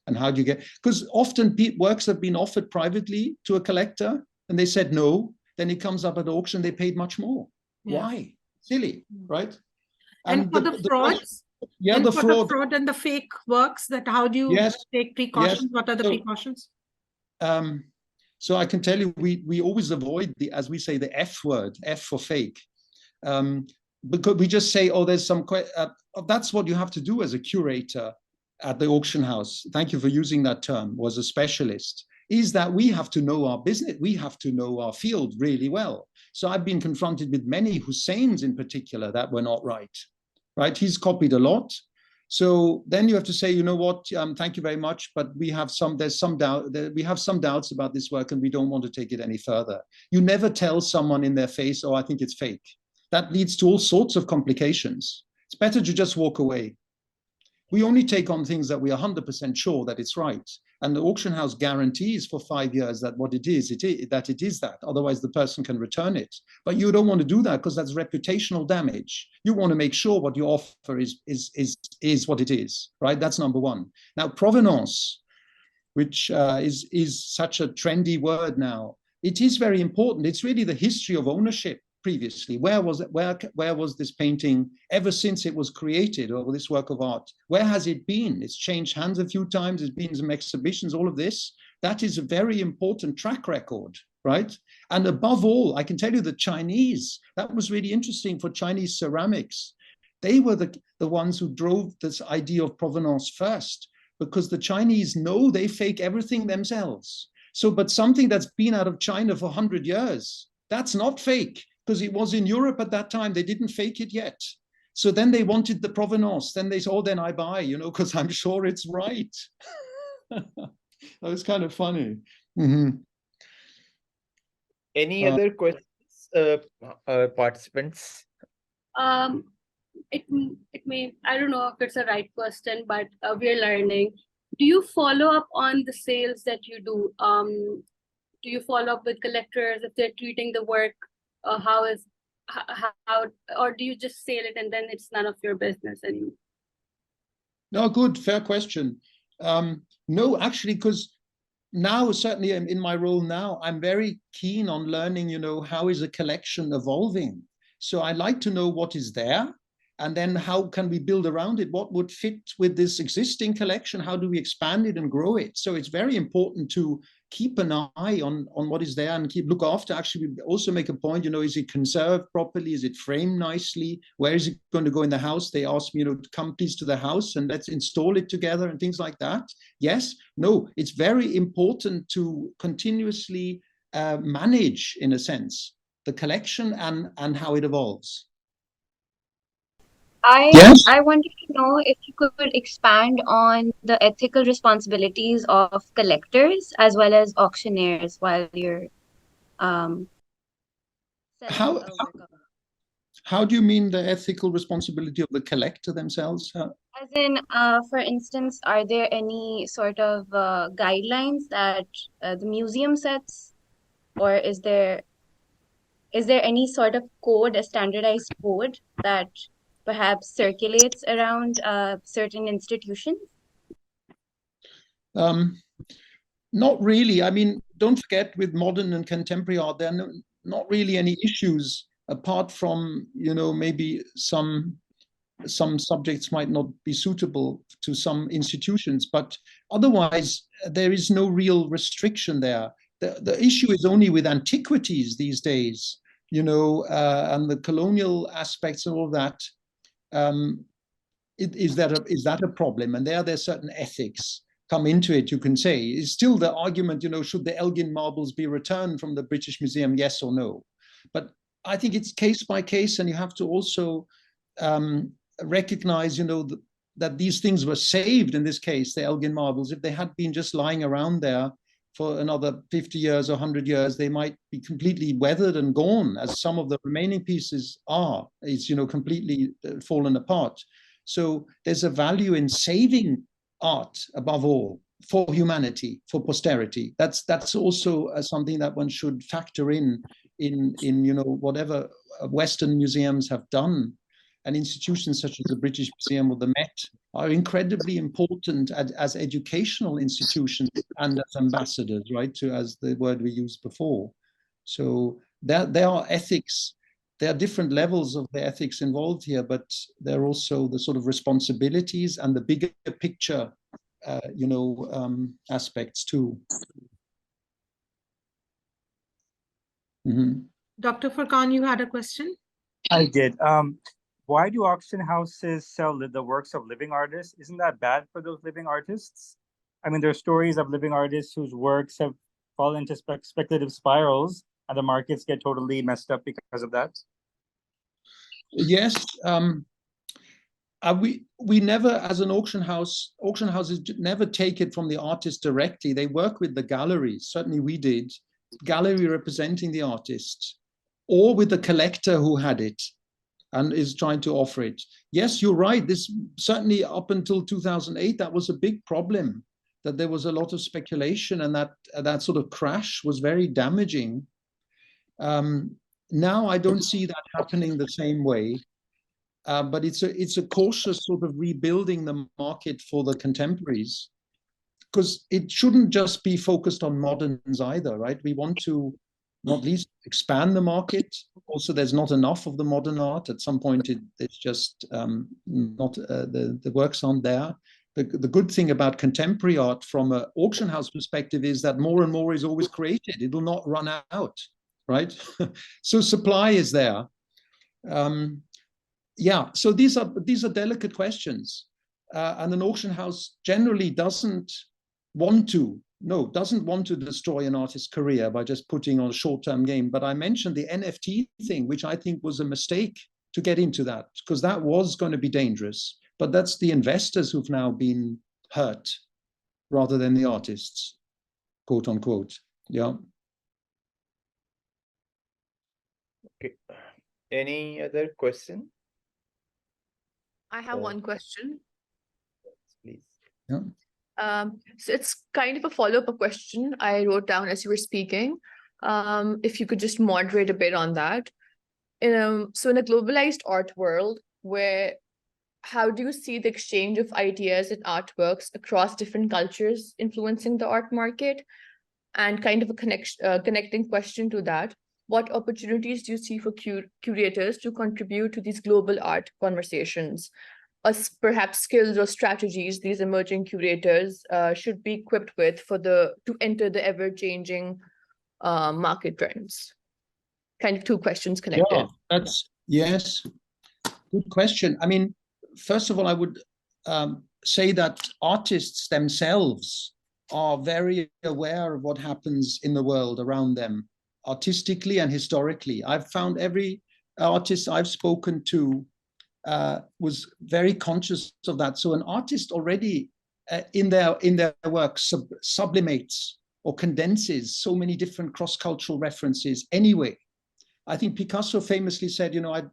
And how do you get, because often works have been offered privately to a collector and they said no, then it comes up at auction, they paid much more. Yeah. Why? Silly, right? And for the frauds? Yeah, and the for fraud. The fraud and the fake works, that how do you take precautions? Yes. What are the precautions? So I can tell you, we always avoid the, as we say, the F word, F for fake. Because we just say, oh, there's some, that's what you have to do as a curator at the auction house. Thank you for using that term, was a specialist, is that we have to know our business. We have to know our field really well. So I've been confronted with many Husseins in particular that were not right. He's copied a lot. So then you have to say, you know what, thank you very much, but we have doubts about this work and we don't want to take it any further. You never tell someone in their face, oh, I think it's fake. That leads to all sorts of complications. It's better to just walk away. We only take on things that we are 100% sure that it's right. And the auction house guarantees for 5 years that what it is, that it is that. Otherwise, the person can return it. But you don't want to do that because that's reputational damage. You want to make sure what you offer is what it is, right? That's number one. Now, provenance, which is such a trendy word now, it is very important. It's really the history of ownership. Previously, where was this painting ever since it was created, or this work of art? Where has it been? It's changed hands a few times. It's been some exhibitions. All of this, that is a very important track record, right? And above all, I can tell you the Chinese. That was really interesting for Chinese ceramics. They were the ones who drove this idea of provenance first, because the Chinese know they fake everything themselves. So, but something that's been out of China for 100 years, that's not fake. Because it was in Europe at that time, they didn't fake it yet. So then they wanted the provenance. Then they said, oh, then I buy, because I'm sure it's right. That was kind of funny. Mm-hmm. Any other questions, participants? It may, I don't know if it's a right question, but we're learning. Do you follow up on the sales that you do? Do you follow up with collectors if they're treating the work? How or do you just sell it and then it's none of your business anymore? No, good, fair question. No, actually, because now, certainly in my role now, I'm very keen on learning, how is a collection evolving? So I like to know what is there. And then how can we build around it? What would fit with this existing collection? How do we expand it and grow it? So it's very important to keep an eye on what is there and look after. Actually, we also make a point, is it conserved properly? Is it framed nicely? Where is it going to go in the house? They ask me, to come please to the house and let's install it together and things like that. Yes, no, it's very important to continuously manage, in a sense, the collection and how it evolves. I wanted to know if you could expand on the ethical responsibilities of collectors as well as auctioneers while you're selling How- a work of art. How do you mean the ethical responsibility of the collector themselves? As in, for instance, are there any sort of guidelines that the museum sets, or is there any sort of code, a standardized code that perhaps circulates around certain institutions? Not really. I mean, don't forget, with modern and contemporary art, there are not really any issues apart from, maybe some subjects might not be suitable to some institutions, but otherwise there is no real restriction there. The issue is only with antiquities these days, and the colonial aspects and all that. Is that a problem? And there's certain ethics come into it, you can say. It's still the argument, should the Elgin marbles be returned from the British Museum, yes or no? But I think it's case by case, and you have to also recognize, that these things were saved. In this case, the Elgin marbles, if they had been just lying around there for another 50 years or 100 years, they might be completely weathered and gone, as some of the remaining pieces are. It's, completely fallen apart. So there's a value in saving art above all for humanity, for posterity. That's also something that one should factor in whatever Western museums have done. And institutions such as the British Museum or the Met are incredibly important as educational institutions and as ambassadors, right? As the word we used before. So there are ethics. There are different levels of the ethics involved here, but there are also the sort of responsibilities and the bigger picture, aspects too. Mm-hmm. Dr. Furqan, you had a question? I did. Why do auction houses sell the works of living artists? Isn't that bad for those living artists? I mean, there are stories of living artists whose works have fallen into speculative spirals, and the markets get totally messed up because of that. Yes. We never, as an auction houses never take it from the artist directly. They work with the galleries. Certainly we did. Gallery representing the artist, or with the collector who had it and is trying to offer it. Yes, you're right. This certainly up until 2008, that was a big problem, that there was a lot of speculation, and that sort of crash was very damaging. Now I don't see that happening the same way, but it's a cautious sort of rebuilding the market for the contemporaries, because it shouldn't just be focused on moderns either, right? We want to not least expand the market. Also, there's not enough of the modern art. At some point, it's just not the works aren't there. The good thing about contemporary art from an auction house perspective is that more and more is always created. It will not run out, right? So supply is there. Yeah. So these are delicate questions, and an auction house generally doesn't want to destroy an artist's career by just putting on a short-term game. But I mentioned the NFT thing, which I think was a mistake to get into that, because that was going to be dangerous. But that's the investors who've now been hurt rather than the artists, quote unquote. Yeah. Okay. Any other question? I have one question. Please. Yeah. So it's kind of a follow-up question I wrote down as you were speaking. If you could just moderate a bit on that. So in a globalized art world, how do you see the exchange of ideas and artworks across different cultures influencing the art market? And kind of a connecting question to that, what opportunities do you see for curators to contribute to these global art conversations? Perhaps skills or strategies these emerging curators should be equipped with to enter the ever-changing market trends? Kind of two questions connected. Yeah, yes, good question. I mean, first of all, I would say that artists themselves are very aware of what happens in the world around them, artistically and historically. I've found every artist I've spoken to was very conscious of that. So an artist already in their work sublimates or condenses so many different cross-cultural references anyway. I think Picasso famously said, you know,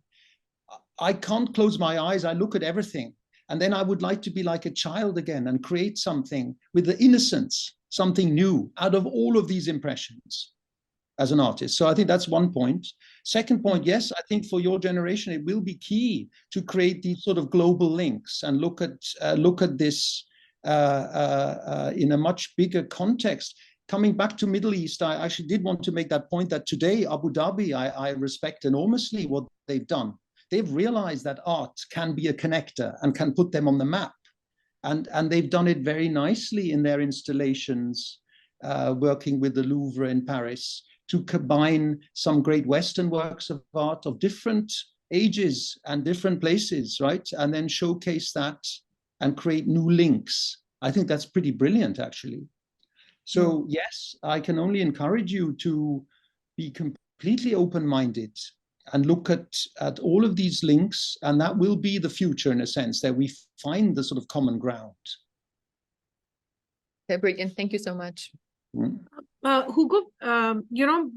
I can't close my eyes, I look at everything. And then I would like to be like a child again and create something with the innocence, something new out of all of these impressions as an artist. So I think that's one point. Second point, yes, I think for your generation, it will be key to create these sort of global links and look at this in a much bigger context. Coming back to Middle East, I actually did want to make that point that today, Abu Dhabi, I respect enormously what they've done. They've realized that art can be a connector and can put them on the map. And they've done it very nicely in their installations, working with the Louvre in Paris, to combine some great Western works of art of different ages and different places, right? And then showcase that and create new links. I think that's pretty brilliant, actually. So yes, I can only encourage you to be completely open-minded and look at all of these links, and that will be the future in a sense, that we find the sort of common ground. Okay, brilliant. Thank you so much. Hugo, you know,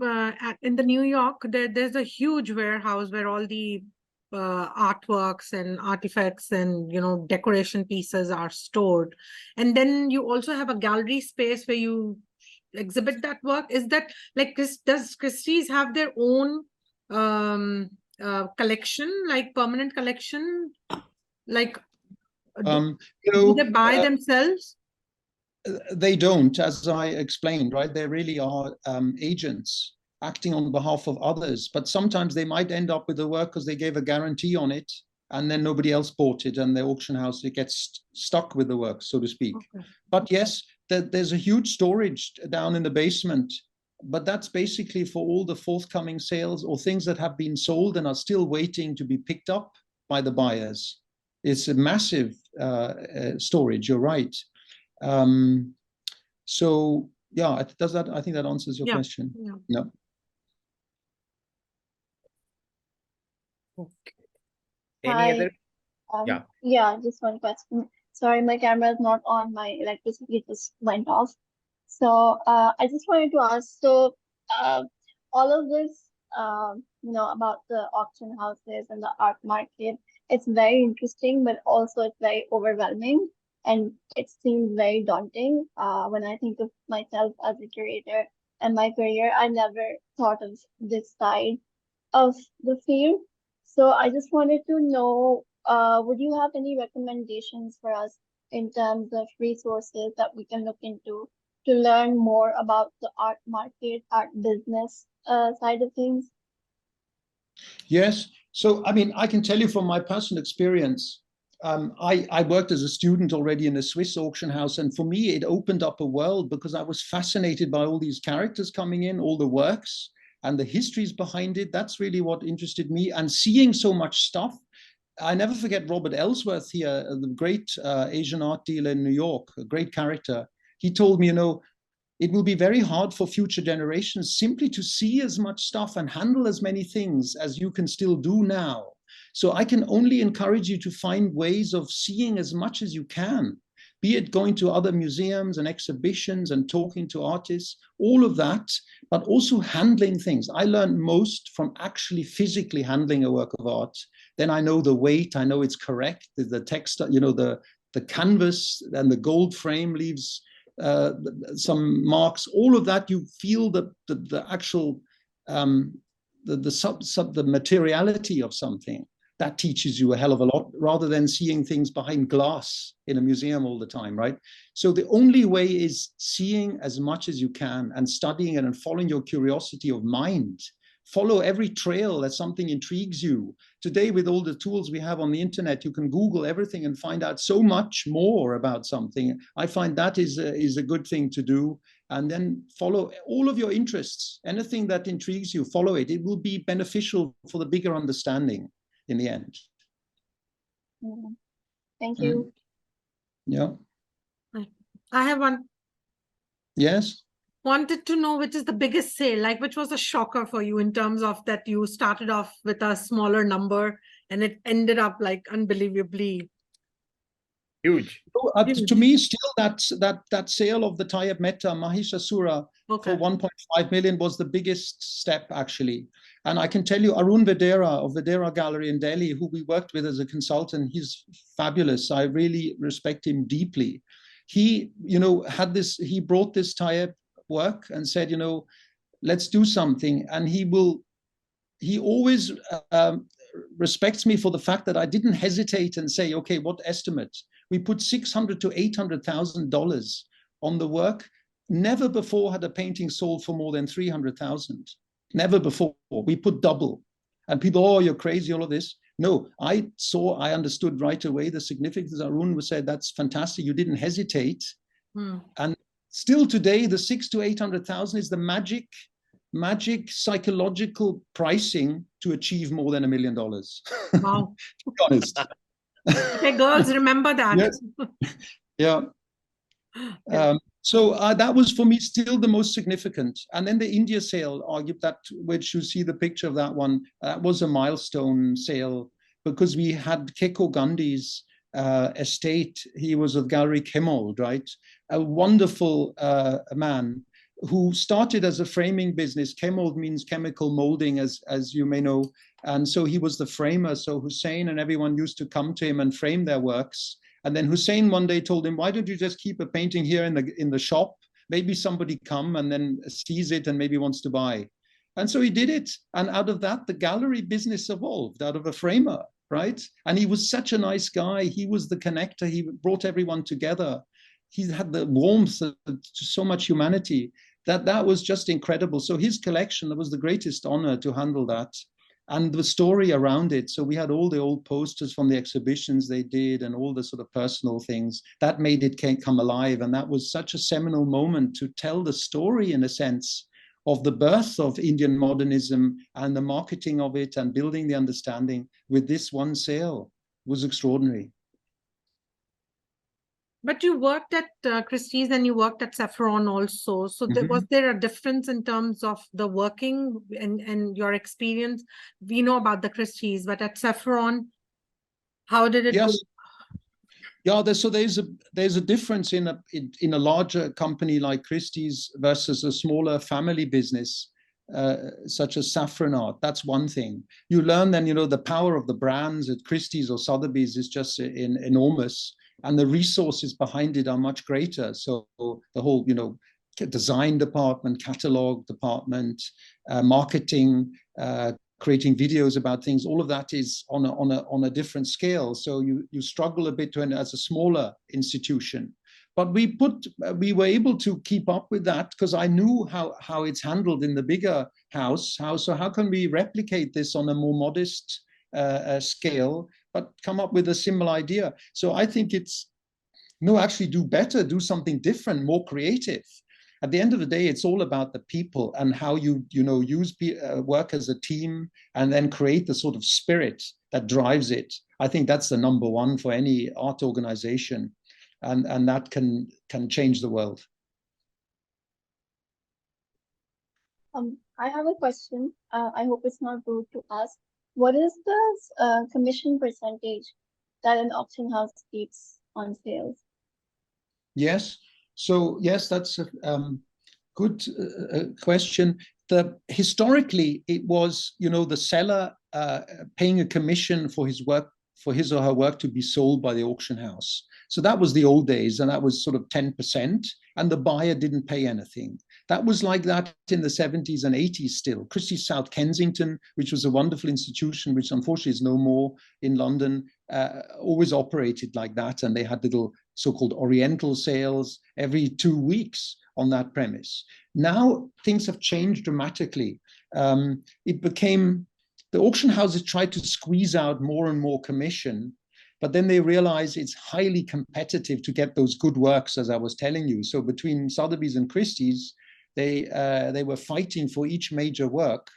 in the New York, there's a huge warehouse where all the artworks and artifacts and, you know, decoration pieces are stored. And then you also have a gallery space where you exhibit that work. Is that like, does Christie's have their own collection, like permanent collection? Like, you know, do they buy themselves? They don't, as I explained, right? They really are agents acting on behalf of others. But sometimes they might end up with the work because they gave a guarantee on it, and then nobody else bought it, and the auction house, it gets stuck with the work, so to speak. Okay. But yes, there's a huge storage down in the basement, but that's basically for all the forthcoming sales or things that have been sold and are still waiting to be picked up by the buyers. It's a massive storage, you're right. So yeah, does that, I think that answers your question. Yeah. Okay. Any other? Yeah, just one question. Sorry, my camera is not on, my electricity just went off. So I just wanted to ask, so all of this, you know, about the auction houses and the art market, it's very interesting, but also it's very overwhelming. And it seems very daunting. When I think of myself as a curator and my career, I never thought of this side of the field. So I just wanted to know, would you have any recommendations for us in terms of resources that we can look into to learn more about the art market, art business side of things? Yes. So, I mean, I can tell you from my personal experience, I worked as a student already in a Swiss auction house, and for me, it opened up a world because I was fascinated by all these characters coming in, all the works and the histories behind it. That's really what interested me, and seeing so much stuff. I never forget Robert Ellsworth here, the great Asian art dealer in New York, a great character. He told me, you know, it will be very hard for future generations simply to see as much stuff and handle as many things as you can still do now. So I can only encourage you to find ways of seeing as much as you can, be it going to other museums and exhibitions and talking to artists, all of that, but also handling things. I learned most from actually physically handling a work of art. Then I know the weight, I know it's correct, the text, you know, the canvas and the gold frame leaves some marks, all of that. You feel the actual, the materiality of something. That teaches you a hell of a lot, rather than seeing things behind glass in a museum all the time, right? So the only way is seeing as much as you can and studying it and following your curiosity of mind follow every trail that something intrigues you. Today, with all the tools we have on the internet, you can Google everything and find out so much more about something. I find that is a good thing to do. And then follow all of your interests. Anything that intrigues you, follow it. It will be beneficial for the bigger understanding in the end. Thank you. Yeah. I have one. Yes. Wanted to know which is the biggest sale, like which was a shocker for you in terms of that you started off with a smaller number and it ended up like unbelievably Huge. huge. To me, still that sale of the Tayeb Metta Mahishasura for 1.5 million was the biggest step, actually. And I can tell you, Arun Vedera of Vedera Gallery in Delhi, who we worked with as a consultant, he's fabulous. I really respect him deeply. He, he brought this Tayeb work and said, let's do something. And he always respects me for the fact that I didn't hesitate and say, okay, what estimate? We put $600,000 to $800,000 on the work. Never before had a painting sold for more than 300,000. Never before. We put double. And people, oh, you're crazy, all of this. No, I understood right away the significance. Arun said, that's fantastic. You didn't hesitate. And still today, the 600,000 to 800,000 is the magic psychological pricing to achieve more than $1 million. Wow. To be honest. Okay, girls, remember that. Yes. Yeah. So that was for me still the most significant. And then the India sale, which you see the picture of that one, that was a milestone sale because we had Keko Gandhi's estate. He was of Gallery Chemold, right? A wonderful man who started as a framing business. Chemold means chemical molding, as you may know. And so he was the framer. So Hussein and everyone used to come to him and frame their works. And then Hussein one day told him, why don't you just keep a painting here in the shop? Maybe somebody come and then sees it and maybe wants to buy. And so he did it. And out of that, the gallery business evolved out of a framer, right? And he was such a nice guy. He was the connector. He brought everyone together. He had the warmth of so much humanity that was just incredible. So his collection, it was the greatest honor to handle that. And the story around it. So we had all the old posters from the exhibitions they did and all the sort of personal things that made it come alive. And that was such a seminal moment to tell the story, in a sense, of the birth of Indian modernism and the marketing of it and building the understanding with this one sale. It was extraordinary. But you worked at Christie's and you worked at Saffron also. So was there a difference in terms of the working and your experience? We know about the Christie's, but at Saffron, how did it go? Yeah, there's a difference in a larger company like Christie's versus a smaller family business such as Saffron Art. That's one thing. You learn then, the power of the brands at Christie's or Sotheby's is just enormous. And the resources behind it are much greater. So the whole, design department, catalog department, marketing, creating videos about things, all of that is on a different scale. So you struggle a bit as a smaller institution. But we were able to keep up with that because I knew how it's handled in the bigger house. So how can we replicate this on a more modest scale, but come up with a similar idea? So I think actually do better, do something different, more creative. At the end of the day, it's all about the people and how you work as a team and then create the sort of spirit that drives it. I think that's the number one for any art organization, and that can change the world. I have a question. I hope it's not rude to ask. What is the commission percentage that an auction house keeps on sales? Yes. So yes, that's a good question. Historically, it was the seller paying a commission for his or her work to be sold by the auction house. So that was the old days, and that was sort of 10%, and the buyer didn't pay anything. That was like that in the 70s and 80s still. Christie South Kensington, which was a wonderful institution, which unfortunately is no more in London, always operated like that, and they had little so-called Oriental sales every 2 weeks on that premise. Now things have changed dramatically. It became, the auction houses tried to squeeze out more and more commission, but then they realize it's highly competitive to get those good works, as I was telling you. So between Sotheby's and Christie's, they were fighting for each major work.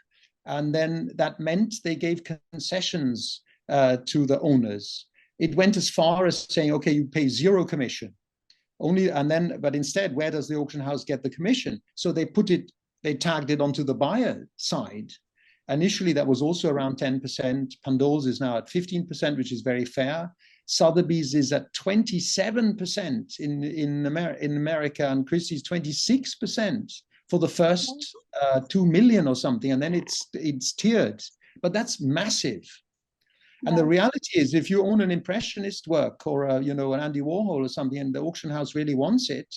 And then that meant they gave concessions to the owners. It went as far as saying, okay, you pay 0 commission. But instead, where does the auction house get the commission? So they tagged it onto the buyer side. Initially, that was also around 10%. Pandol's is now at 15%, which is very fair. Sotheby's is at 27% in America, and Christie's 26% for the first 2 million or something, and then it's tiered. But that's massive. And the reality is, if you own an impressionist work or an Andy Warhol or something, and the auction house really wants it,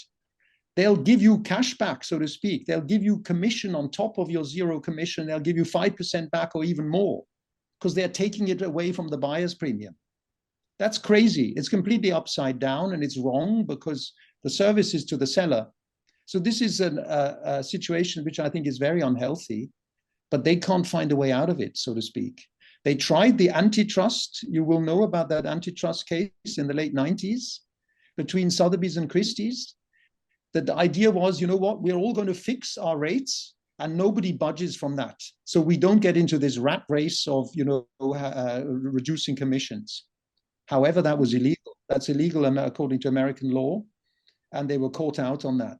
they'll give you cash back, so to speak. They'll give you commission on top of your 0 commission. They'll give you 5% back or even more, because they're taking it away from the buyer's premium. That's crazy. It's completely upside down, and it's wrong because the service is to the seller. So this is a situation which I think is very unhealthy, but they can't find a way out of it, so to speak. They tried the antitrust. You will know about that antitrust case in the late 90s between Sotheby's and Christie's. That the idea was, you know what, we're all going to fix our rates and nobody budges from that. So we don't get into this rat race of, reducing commissions. However, that was illegal. That's illegal according to American law, and they were caught out on that.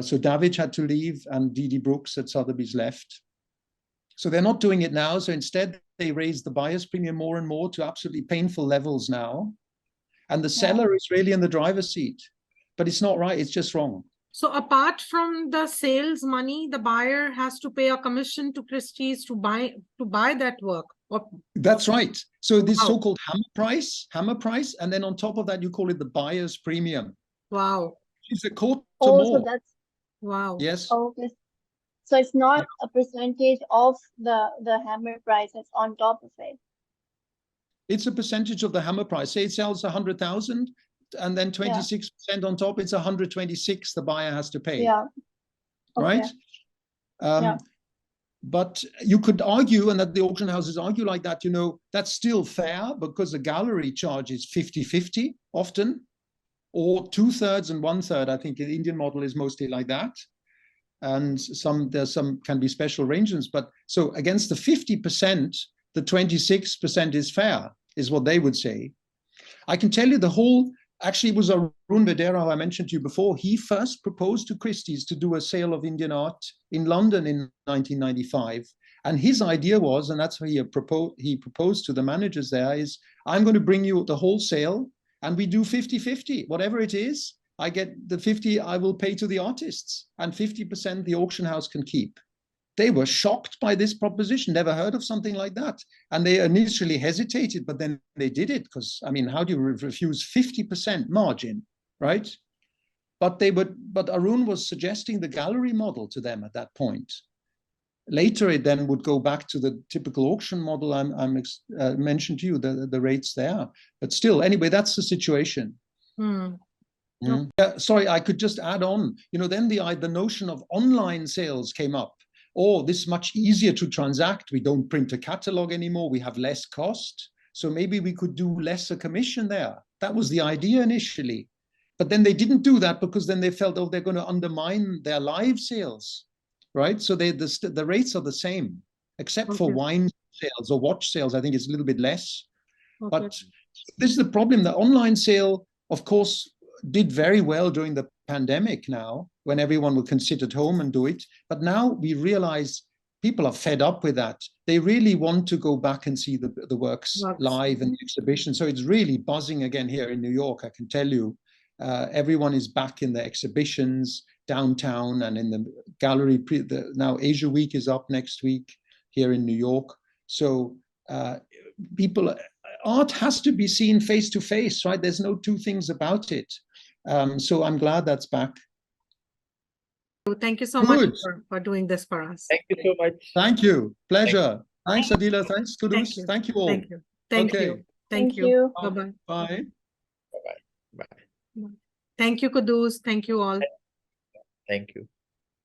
So Davidge had to leave, and Dee Dee Brooks at Sotheby's left. So they're not doing it now. So instead, they raise the buyer's premium more and more to absolutely painful levels now. And the seller is really in the driver's seat. But it's not right. It's just wrong. So apart from the sales money, the buyer has to pay a commission to Christie's to buy that work. That's right. So this so-called hammer price, and then on top of that, you call it the buyer's premium. Wow. It's a quarter more. So that's wow. Yes. Okay. So it's not a percentage of the hammer price. It's on top of it. It's a percentage of the hammer price. Say it sells 100,000. And then 26% on top, it's 126 the buyer has to pay. Yeah. Okay. Right? But you could argue, and that the auction houses argue like that, that's still fair because the gallery charges 50-50 often, or 2/3 and 1/3. I think the Indian model is mostly like that. And there's some can be special arrangements. But so against the 50%, the 26% is fair, is what they would say. I can tell you actually, it was Arun Vedera, who I mentioned to you before. He first proposed to Christie's to do a sale of Indian art in London in 1995. And his idea was, and that's what he proposed to the managers there, is I'm going to bring you the whole sale and we do 50-50. Whatever it is, I get the 50 I will pay to the artists, and 50% the auction house can keep. They were shocked by this proposition, never heard of something like that. And they initially hesitated, but then they did it because, how do you refuse 50% margin, right? But Arun was suggesting the gallery model to them at that point. Later, it then would go back to the typical auction model I mentioned to you, the rates there. But still, anyway, that's the situation. Sorry, I could just add on, then the notion of online sales came up. This is much easier to transact. We don't print a catalog anymore. We have less cost. So maybe we could do lesser commission there. That was the idea initially. But then they didn't do that because then they felt, they're going to undermine their live sales, right? So the rates are the same, except for wine sales or watch sales. I think it's a little bit less. But this is the problem. The online sale, of course, did very well during the pandemic now, when everyone would can sit at home and do it. But now we realize people are fed up with that. They really want to go back and see the works live in the exhibition. So it's really buzzing again here in New York, I can tell you. Everyone is back in the exhibitions downtown and in the gallery. Now Asia Week is up next week here in New York. So art has to be seen face to face, right? There's no two things about it. So I'm glad that's back. Thank you so much for doing this for us. Thank you so much. Thank you. Pleasure. Thanks, Adila. Thanks, Quddus. Thank you all. Thank you. Thank you. Thank you. Bye-bye. Bye. Bye-bye. Thank you, Quddus. Thank you all. Thank you.